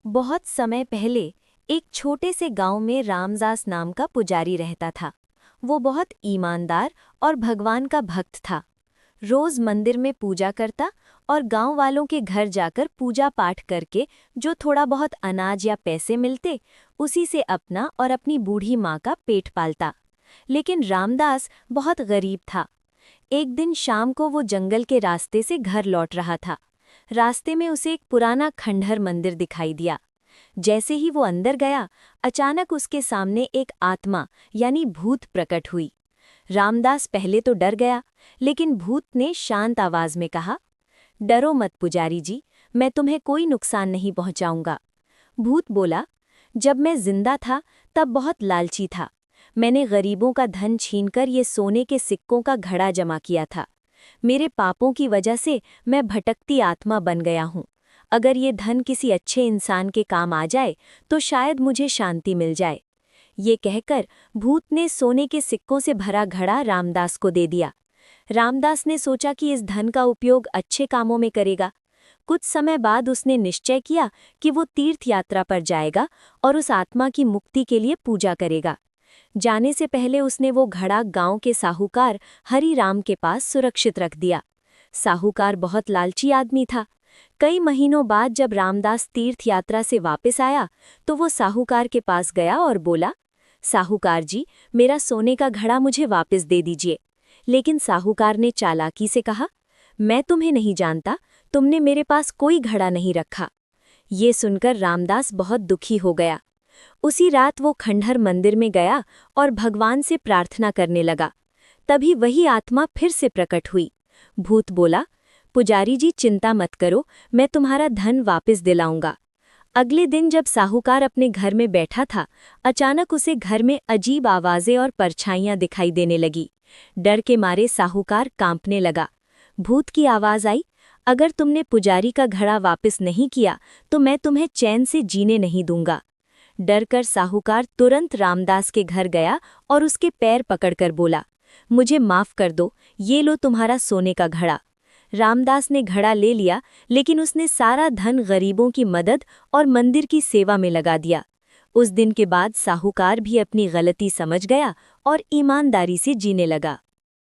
बहुत समय पहले एक छोटे से गांव में रामदास नाम का पुजारी रहता था। वो बहुत ईमानदार और भगवान का भक्त था। रोज मंदिर में पूजा करता और गांव वालों के घर जाकर पूजा पाठ करके जो थोड़ा बहुत अनाज या पैसे मिलते उसी से अपना और अपनी बूढ़ी माँ का पेट पालता। लेकिन रामदास बहुत गरीब था। एक दिन शाम को वो जंगल के रास्ते से घर लौट रहा था। रास्ते में उसे एक पुराना खंडहर मंदिर दिखाई दिया। जैसे ही वो अंदर गया, अचानक उसके सामने एक आत्मा यानी भूत प्रकट हुई। रामदास पहले तो डर गया, लेकिन भूत ने शांत आवाज में कहा, डरो मत पुजारी जी, मैं तुम्हें कोई नुकसान नहीं पहुंचाऊंगा। भूत बोला, जब मैं जिंदा था तब बहुत लालची था। मैंने गरीबों का धन छीनकर ये सोने के सिक्कों का घड़ा जमा किया था। मेरे पापों की वजह से मैं भटकती आत्मा बन गया हूँ। अगर ये धन किसी अच्छे इंसान के काम आ जाए तो शायद मुझे शांति मिल जाए। ये कहकर भूत ने सोने के सिक्कों से भरा घड़ा रामदास को दे दिया। रामदास ने सोचा कि इस धन का उपयोग अच्छे कामों में करेगा। कुछ समय बाद उसने निश्चय किया कि वो तीर्थ यात्रा पर जाएगा और उस आत्मा की मुक्ति के लिए पूजा करेगा। जाने से पहले उसने वो घड़ा गांव के साहूकार हरि राम के पास सुरक्षित रख दिया। साहूकार बहुत लालची आदमी था। कई महीनों बाद जब रामदास तीर्थ यात्रा से वापस आया तो वो साहूकार के पास गया और बोला, साहूकार जी, मेरा सोने का घड़ा मुझे वापस दे दीजिए। लेकिन साहूकार ने चालाकी से कहा, मैं तुम्हें नहीं जानता, तुमने मेरे पास कोई घड़ा नहीं रखा। ये सुनकर रामदास बहुत दुखी हो गया। उसी रात वो खंडहर मंदिर में गया और भगवान से प्रार्थना करने लगा। तभी वही आत्मा फिर से प्रकट हुई। भूत बोला, पुजारी जी चिंता मत करो, मैं तुम्हारा धन वापस दिलाऊंगा। अगले दिन जब साहूकार अपने घर में बैठा था, अचानक उसे घर में अजीब आवाजें और परछाइयां दिखाई देने लगी। डर के मारे साहूकार कांपने लगा। भूत की आवाज आई, अगर तुमने पुजारी का घड़ा वापस नहीं किया तो मैं तुम्हें चैन से जीने नहीं दूंगा। डरकर साहूकार तुरंत रामदास के घर गया और उसके पैर पकड़कर बोला, मुझे माफ कर दो, ये लो तुम्हारा सोने का घड़ा। रामदास ने घड़ा ले लिया, लेकिन उसने सारा धन गरीबों की मदद और मंदिर की सेवा में लगा दिया। उस दिन के बाद साहूकार भी अपनी गलती समझ गया और ईमानदारी से जीने लगा।